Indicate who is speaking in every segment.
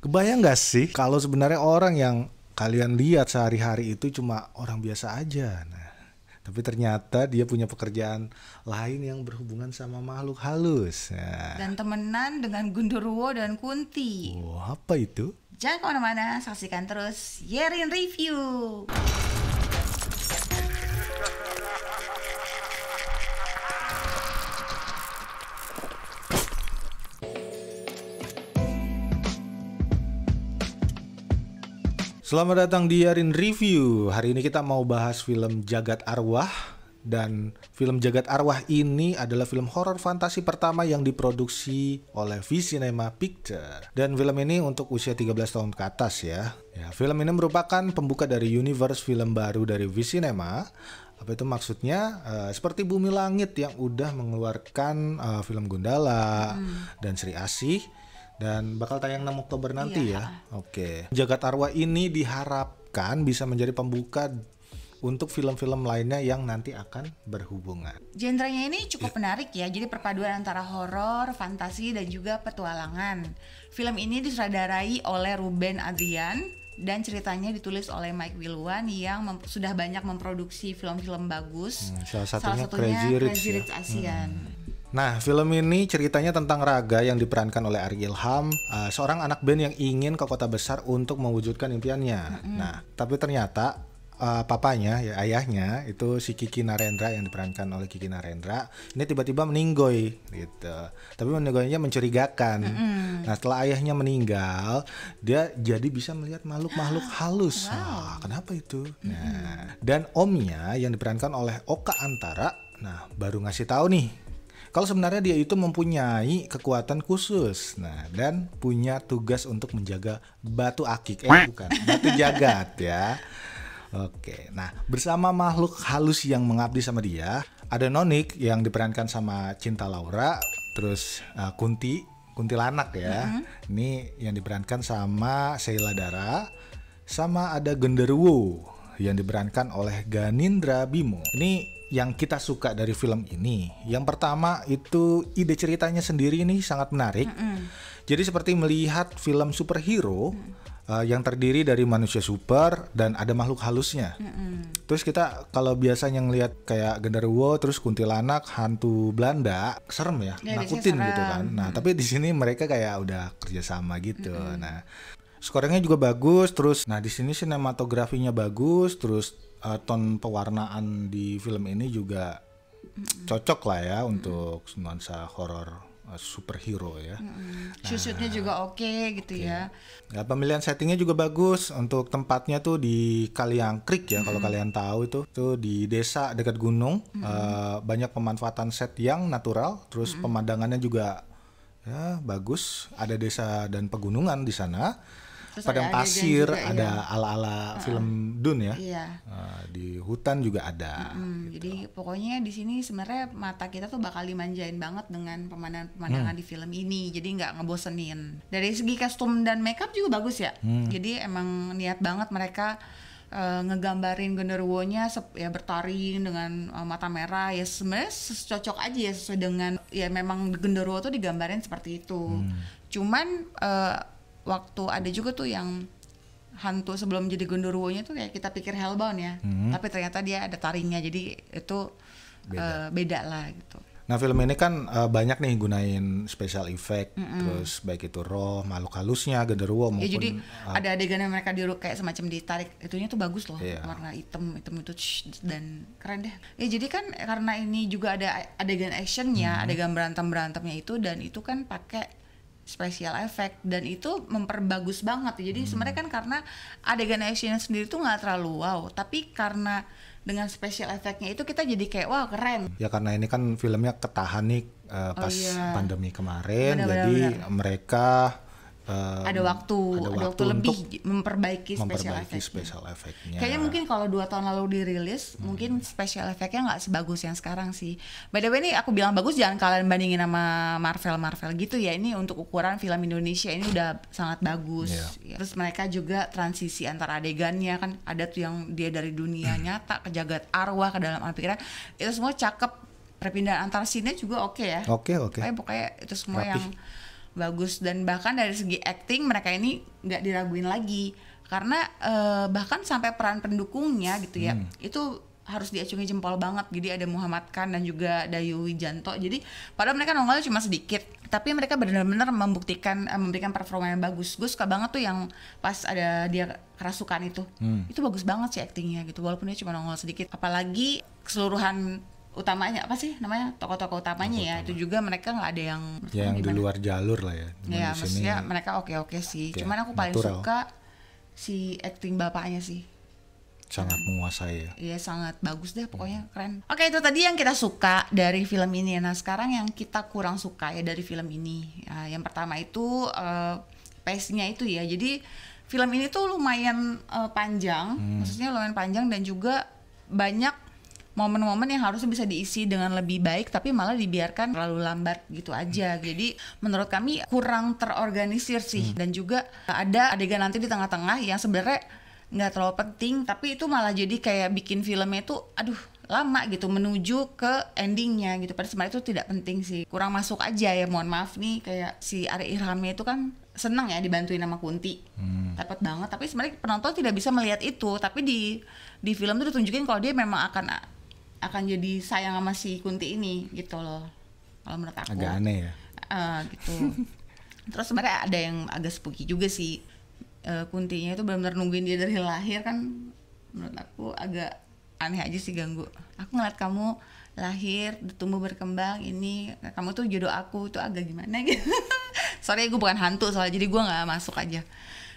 Speaker 1: Kebayang nggak sih kalau sebenarnya orang yang kalian lihat sehari-hari itu cuma orang biasa aja. Nah, tapi ternyata dia punya pekerjaan lain yang berhubungan sama makhluk halus. Nah,
Speaker 2: Dan temenan dengan Gundurwo dan Kunti.
Speaker 1: apa itu?
Speaker 2: Jangan kemana-mana, saksikan terus Yerin Review.
Speaker 1: Selamat datang di Yarin Review. Hari ini kita mau bahas film Jagat Arwah. Dan film Jagat Arwah ini adalah film horor fantasi pertama yang diproduksi oleh V-Cinema Picture. Dan film ini untuk usia 13 tahun ke atas ya. Film ini merupakan pembuka dari universe film baru dari V-Cinema. Apa itu maksudnya? Seperti Bumi Langit yang udah mengeluarkan film Gundala dan Sri Asih. Dan bakal tayang 6 Oktober nanti ya. Oke. Jagat Arwah ini diharapkan bisa menjadi pembuka untuk film-film lainnya yang nanti akan berhubungan.
Speaker 2: Genrenya ini cukup menarik ya. Jadi perpaduan antara horor, fantasi dan juga petualangan. Film ini disutradarai oleh Ruben Adrian dan ceritanya ditulis oleh Mike Wilwan yang sudah banyak memproduksi film-film bagus.
Speaker 1: Salah satunya Crazy Rich ya.
Speaker 2: ASEAN.
Speaker 1: Nah, film ini ceritanya tentang Raga yang diperankan oleh Ari Ilham, seorang anak band yang ingin ke kota besar untuk mewujudkan impiannya. Nah, tapi ternyata papanya, ya ayahnya, itu si Kiki Narendra yang diperankan oleh Kiki Narendra, ini tiba-tiba meninggoy gitu. Tapi meninggoynya mencurigakan. Nah, setelah ayahnya meninggal, dia jadi bisa melihat makhluk-makhluk halus. Wah, kenapa itu? Nah, dan omnya yang diperankan oleh Oka Antara, nah baru ngasih tahu nih kalau sebenarnya dia itu mempunyai kekuatan khusus, nah dan punya tugas untuk menjaga batu akik, bukan, batu jagat ya. Oke, nah bersama makhluk halus yang mengabdi sama dia, ada Nonik yang diperankan sama Cinta Laura, terus Kuntilanak ya, ini yang diperankan sama Sheila Dara, sama ada Genderuwo yang diperankan oleh Ganindra Bimo. Ini yang kita suka dari film ini. Yang pertama itu ide ceritanya sendiri ini sangat menarik. Jadi seperti melihat film superhero yang terdiri dari manusia super dan ada makhluk halusnya. Terus kita kalau biasanya ngelihat kayak Genderuwo terus kuntilanak, hantu Belanda, serem ya, nakutin gitu kan. Nah, tapi di sini mereka kayak udah kerjasama gitu. Nah, skornya juga bagus, terus nah di sini sinematografinya bagus, terus ton pewarnaan di film ini juga cocok lah ya untuk nuansa horor superhero ya.
Speaker 2: Shoot-shootnya juga oke gitu ya.
Speaker 1: Nah, pemilihan settingnya juga bagus. Untuk tempatnya tuh di Kaliangkrik ya, kalau kalian tahu itu tuh di desa dekat gunung. Banyak pemanfaatan set yang natural, terus pemandangannya juga ya bagus. Ada desa dan pegunungan di sana.
Speaker 2: Terus
Speaker 1: Padang
Speaker 2: ada
Speaker 1: pasir,
Speaker 2: juga,
Speaker 1: ada ala-ala film Dune ya.
Speaker 2: Iya.
Speaker 1: Di hutan juga ada.
Speaker 2: Jadi pokoknya di sini sebenarnya mata kita tuh bakal dimanjain banget dengan pemandangan-pemandangan di film ini. Jadi nggak ngebosenin. Dari segi kostum dan makeup juga bagus ya. Jadi emang niat banget mereka ngegambarin Genderuwo-nya ya bertaring dengan mata merah, ya sebenarnya cocok aja ya sesuai dengan ya memang Genderuwo tuh digambarin seperti itu. Cuman waktu ada juga tuh yang hantu sebelum jadi Genderuwo-nya tuh kayak kita pikir Hellbound ya, tapi ternyata dia ada taringnya, jadi itu beda lah gitu.
Speaker 1: Nah, film ini kan banyak nih gunain special effect, terus baik itu roh, makhluk halusnya, Genderuwo maupun
Speaker 2: Ya jadi ada adegan yang mereka kayak semacam ditarik, itunya tuh bagus loh,
Speaker 1: Iya.
Speaker 2: warna hitam itu dan keren deh. Ya jadi kan karena ini juga ada adegan actionnya, adegan berantemnya itu, dan itu kan pakai special effect dan itu memperbagus banget. Jadi sebenarnya kan karena adegan action sendiri tuh nggak terlalu wow, tapi karena dengan special effectnya itu kita jadi kayak wah keren.
Speaker 1: ya karena ini kan filmnya ketahan nih pas pandemi kemarin, jadi mereka
Speaker 2: ada waktu lebih memperbaiki
Speaker 1: special effect-nya.
Speaker 2: Kayaknya mungkin kalau 2 tahun lalu dirilis, mungkin special effect-nya nggak sebagus yang sekarang sih. By the way nih aku bilang bagus, jangan kalian bandingin sama Marvel gitu ya. Ini untuk ukuran film Indonesia ini udah sangat bagus. Ya. Terus mereka juga transisi antara adegannya kan, ada tuh yang dia dari dunia nyata ke jagat arwah ke dalam alam pikiran. Itu semua cakep. Perpindahan antar scene juga oke ya.
Speaker 1: Oke.
Speaker 2: Pokoknya itu semua
Speaker 1: Rapih.
Speaker 2: yang bagus, dan bahkan dari segi acting mereka ini nggak diraguin lagi, karena bahkan sampai peran pendukungnya gitu ya, itu harus diacungi jempol banget. Jadi ada Muhammad Khan dan juga Dayu Wijanto. Jadi padahal mereka nongolnya cuma sedikit, tapi mereka benar-benar memberikan performa yang bagus. Gue suka banget tuh yang pas ada dia kerasukan itu bagus banget sih actingnya gitu, walaupun dia cuma nongol sedikit. Apalagi keseluruhan utamanya, apa sih namanya, tokoh-tokoh utamanya ya, itu juga mereka nggak ada yang
Speaker 1: di luar jalur lah ya.
Speaker 2: Ya maksudnya mereka oke sih. Cuman aku paling suka si acting bapaknya sih,
Speaker 1: sangat menguasai ya.
Speaker 2: Iya, sangat bagus deh pokoknya, keren. Oke, itu tadi yang kita suka dari film ini. Nah sekarang yang kita kurang suka ya dari film ini. Yang pertama itu pace-nya itu ya. Jadi film ini tuh lumayan panjang, maksudnya lumayan panjang, dan juga banyak momen-momen yang harusnya bisa diisi dengan lebih baik, tapi malah dibiarkan terlalu lambat gitu aja. Jadi menurut kami kurang terorganisir sih. Dan juga ada adegan nanti di tengah-tengah yang sebenarnya nggak terlalu penting, tapi itu malah jadi kayak bikin filmnya tuh lama gitu menuju ke endingnya gitu. Padahal sebenarnya itu tidak penting sih, kurang masuk aja ya, mohon maaf nih. Kayak si Ari Irhamnya itu kan senang ya dibantuin sama Kunti, dapat banget, tapi sebenarnya penonton tidak bisa melihat itu. Tapi di film tuh ditunjukin kalau dia memang akan jadi sayang sama si Kunti ini gitu loh, kalau menurut aku.
Speaker 1: Agak aneh ya.
Speaker 2: Gitu. Terus sebenarnya ada yang agak spooky juga sih. Kuntinya itu benar-benar nungguin dia dari lahir kan, menurut aku agak aneh aja sih, ganggu. Aku ngeliat kamu lahir, tumbuh berkembang, ini kamu tuh jodoh aku, itu agak gimana gitu. Sorry, gue bukan hantu soalnya, jadi gue nggak masuk aja.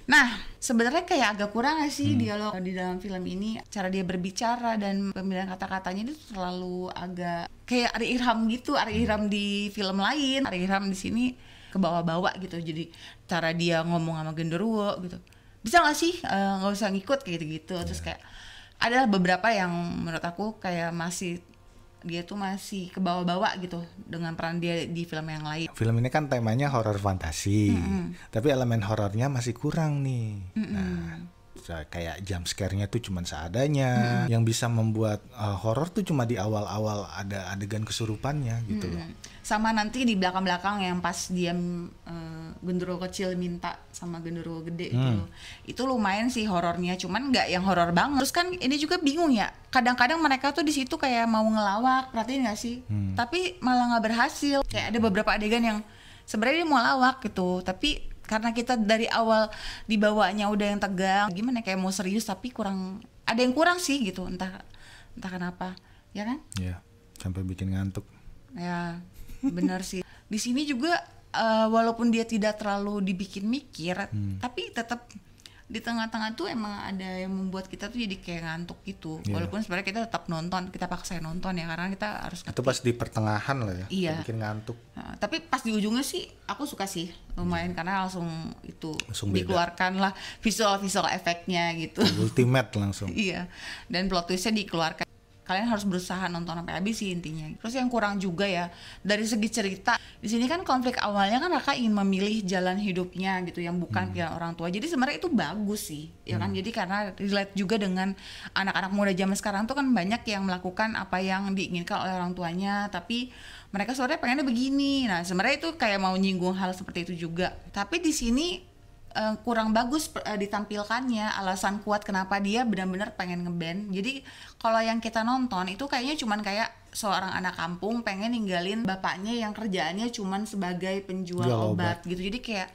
Speaker 2: Nah, sebenarnya kayak agak kurang gak sih dialog di dalam film ini, cara dia berbicara dan pemilihan kata-katanya itu terlalu agak kayak Ari Irham gitu, Ari Irham di film lain, Ari Irham di sini ke bawah-bawah gitu. Jadi cara dia ngomong sama genderuwo gitu, bisa gak sih nggak usah ngikut kayak gitu-gitu. Terus kayak ada beberapa yang menurut aku kayak dia tuh masih ke bawah-bawah gitu dengan peran dia di film yang lain.
Speaker 1: Film ini kan temanya horor fantasi, tapi elemen horornya masih kurang nih. Nah, kayak jump scare-nya tuh cuman seadanya. Yang bisa membuat horor tuh cuma di awal-awal ada adegan kesurupannya gitu loh.
Speaker 2: Sama nanti di belakang-belakang yang pas dia genderuwo kecil minta sama genderuwo gede gitu. Itu lumayan sih horornya, cuman nggak yang horor banget. Terus kan ini juga bingung ya, kadang-kadang mereka tuh di situ kayak mau ngelawak, perhatiin nggak sih? Tapi malah nggak berhasil. Kayak ada beberapa adegan yang sebenarnya dia mau lawak gitu, tapi karena kita dari awal dibawanya udah yang tegang, gimana kayak mau serius tapi ada yang kurang sih gitu, entah kenapa, ya kan?
Speaker 1: Iya, sampai bikin ngantuk.
Speaker 2: Ya, benar sih. Di sini juga walaupun dia tidak terlalu dibikin mikir, tapi tetap di tengah-tengah tuh emang ada yang membuat kita tuh jadi kayak ngantuk gitu. Walaupun sebenarnya kita tetap nonton, kita paksa nonton ya, karena kita harus ngerti.
Speaker 1: Itu pas di pertengahan lah ya,
Speaker 2: iya,
Speaker 1: bikin ngantuk.
Speaker 2: Nah, tapi pas di ujungnya sih aku suka sih, lumayan, karena langsung dikeluarkan lah visual efeknya gitu.
Speaker 1: Ultimate langsung.
Speaker 2: Iya, dan plot twistnya dikeluarkan. Kalian harus berusaha nonton sampai habis sih intinya. Terus yang kurang juga ya dari segi cerita, di sini kan konflik awalnya kan Raka ingin memilih jalan hidupnya gitu yang bukan pilihan orang tua. Jadi sebenarnya itu bagus sih, ya kan? Jadi karena relate juga dengan anak-anak muda zaman sekarang tuh kan banyak yang melakukan apa yang diinginkan oleh orang tuanya, tapi mereka sebenarnya pengennya begini. Nah sebenarnya itu kayak mau nyinggung hal seperti itu juga. Tapi di sini kurang bagus ditampilkannya alasan kuat kenapa dia benar-benar pengen ngeband. Jadi kalau yang kita nonton itu kayaknya cuman kayak seorang anak kampung pengen ninggalin bapaknya yang kerjaannya cuman sebagai penjual obat gitu. Jadi kayak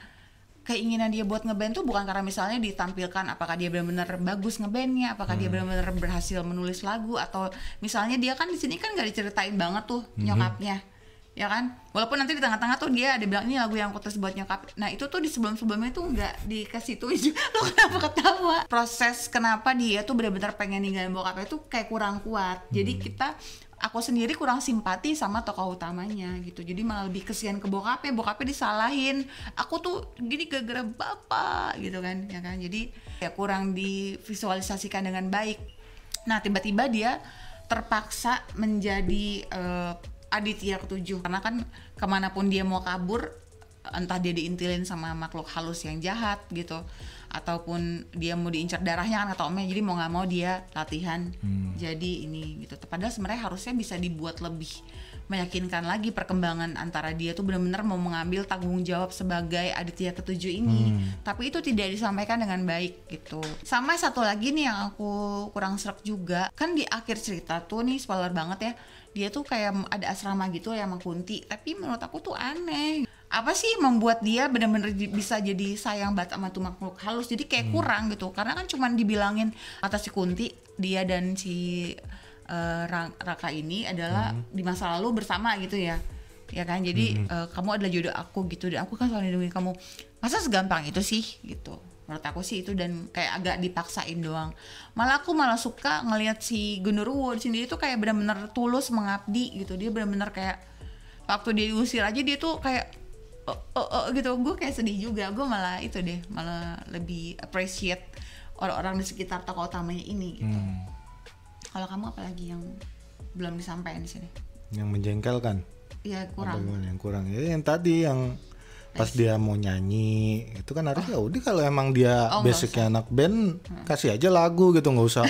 Speaker 2: keinginan dia buat ngeband tuh bukan karena misalnya ditampilkan apakah dia benar-benar bagus ngebandnya, apakah dia benar-benar berhasil menulis lagu, atau misalnya dia kan di sini kan nggak diceritain banget tuh nyokapnya. Ya kan, walaupun nanti di tengah-tengah tuh dia ada bilang ini lagu yang aku tulis buat nyokap. Nah itu tuh di sebelum-sebelumnya tuh nggak dikasih tuh. Lo kenapa ketawa? Proses kenapa dia tuh benar-benar pengen ninggalin bokapnya tuh kayak kurang kuat. Jadi aku sendiri kurang simpati sama tokoh utamanya gitu. Jadi malah lebih kesian ke bokapnya disalahin. Aku tuh gini gara-gara bapak gitu kan, ya kan. Jadi ya kurang divisualisasikan dengan baik. Nah tiba-tiba dia terpaksa menjadi Aditya ketujuh, karena kan kemanapun dia mau kabur, entah dia diintilin sama makhluk halus yang jahat gitu, ataupun dia mau diincar darahnya kan kata omnya, jadi mau nggak mau dia latihan jadi ini gitu. Padahal sebenarnya harusnya bisa dibuat lebih meyakinkan lagi perkembangan antara dia tuh benar-benar mau mengambil tanggung jawab sebagai Aditya ketujuh ini. Tapi itu tidak disampaikan dengan baik gitu. Sama satu lagi nih yang aku kurang srek juga, kan di akhir cerita tuh nih spoiler banget ya, dia tuh kayak ada asrama gitu ya sama Kunti, tapi menurut aku tuh aneh. Apa sih membuat dia benar-benar bisa jadi sayang banget sama tuh makhluk halus, jadi kayak kurang gitu, karena kan cuman dibilangin kata si Kunti dia dan si Raka ini adalah di masa lalu bersama gitu ya kan, jadi kamu adalah jodoh aku gitu, dan aku kan selalu lindungi kamu. Masa segampang itu sih gitu, menurut aku sih itu, dan kayak agak dipaksain doang. Aku malah suka ngelihat si Genderuwo di sini itu kayak benar-benar tulus mengabdi gitu, dia benar-benar kayak waktu dia diusir aja dia tuh kayak gitu, gue kayak sedih juga. Gue malah itu deh, malah lebih appreciate orang-orang di sekitar tokoh utamanya ini gitu. Kalau kamu apalagi yang belum disampaikan di sini? Yang
Speaker 1: menjengkelkan?
Speaker 2: Iya, kurang.
Speaker 1: Yang kurang ya yang tadi, yang pas dia mau nyanyi itu kan harusnya udah, kalau emang dia basicnya anak band kasih aja lagu gitu, nggak usah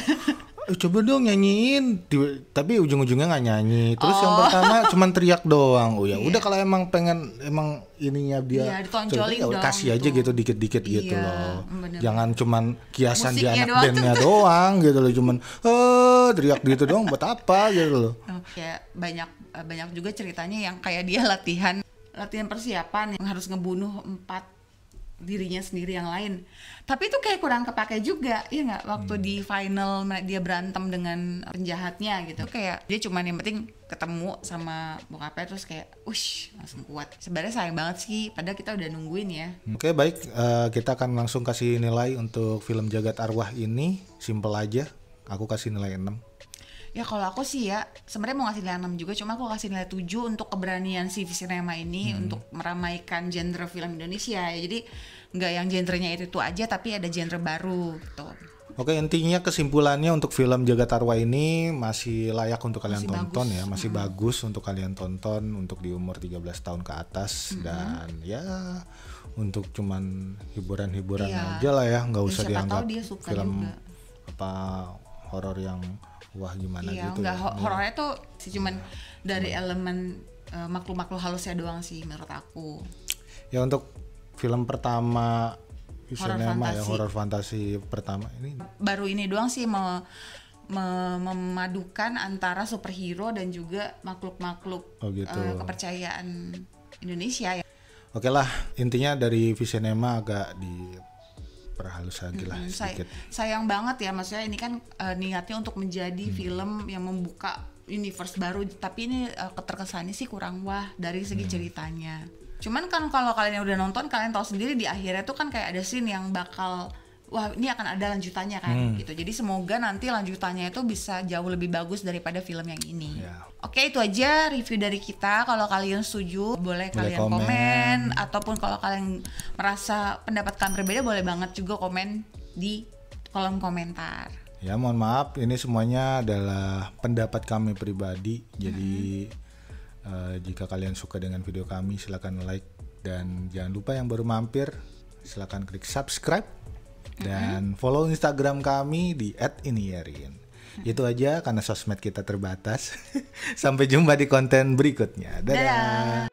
Speaker 1: coba dong nyanyiin, tapi ujung-ujungnya nggak nyanyi. Terus yang pertama cuman teriak doang. Ya udah, kalau emang pengen emang ininya dia
Speaker 2: ditonjolin dong,
Speaker 1: kasih aja gitu dikit-dikit gitu loh.
Speaker 2: Bener.
Speaker 1: Jangan cuman kiasan
Speaker 2: musiknya
Speaker 1: dia anak bandnya doang gitu loh, cuman teriak gitu doang buat apa gitu loh.
Speaker 2: Kayak banyak juga ceritanya yang kayak dia latihan persiapan yang harus ngebunuh 4 dirinya sendiri yang lain, tapi itu kayak kurang kepake juga, ya nggak, waktu di final dia berantem dengan penjahatnya gitu, kayak dia cuman yang penting ketemu sama bokapnya terus kayak langsung kuat. Sebenarnya sayang banget sih, padahal kita udah nungguin ya.
Speaker 1: Oke, baik, kita akan langsung kasih nilai untuk film Jagat Arwah ini. Simple aja, aku kasih nilai 6.
Speaker 2: Ya kalau aku sih ya sebenarnya mau ngasih nilai 6 juga, cuma aku kasih nilai 7 untuk keberanian si Visinema ini untuk meramaikan genre film Indonesia ya. Jadi nggak yang genrenya itu aja, tapi ada genre baru gitu.
Speaker 1: Oke, intinya kesimpulannya untuk film Jagat Arwah ini masih layak untuk kalian tonton bagus. Ya, masih bagus untuk kalian tonton untuk di umur 13 tahun ke atas, dan ya untuk cuman hiburan-hiburan aja lah ya, nggak usah dianggap film juga. Apa horor yang wah gimana gitu.
Speaker 2: Enggak, horornya tuh sih cuman dari elemen makhluk-makhluk halusnya doang sih menurut aku.
Speaker 1: Ya untuk film pertama Visinema ya, horor fantasi pertama ini
Speaker 2: baru ini doang sih memadukan antara superhero dan juga makhluk-makhluk kepercayaan Indonesia ya.
Speaker 1: Oke lah, intinya dari Visinema agak perhalus lagi lah sedikit.
Speaker 2: Sayang banget ya, maksudnya ini kan niatnya untuk menjadi film yang membuka universe baru, tapi ini keterkesannya sih kurang wah dari segi ceritanya. Cuman kan kalau kalian yang udah nonton, kalian tahu sendiri di akhirnya tuh kan kayak ada scene yang bakal wah ini akan ada lanjutannya kan gitu. Jadi semoga nanti lanjutannya itu bisa jauh lebih bagus daripada film yang ini. Oke, itu aja review dari kita. Kalau kalian setuju boleh kalian komen, ataupun kalau kalian merasa pendapat kalian berbeda boleh banget juga komen di kolom komentar.
Speaker 1: Ya mohon maaf, ini semuanya adalah pendapat kami pribadi. Jadi jika kalian suka dengan video kami silakan like, dan jangan lupa yang baru mampir silakan klik subscribe dan follow Instagram kami di @iniyerin. Itu aja karena sosmed kita terbatas. Sampai jumpa di konten berikutnya. Dadah.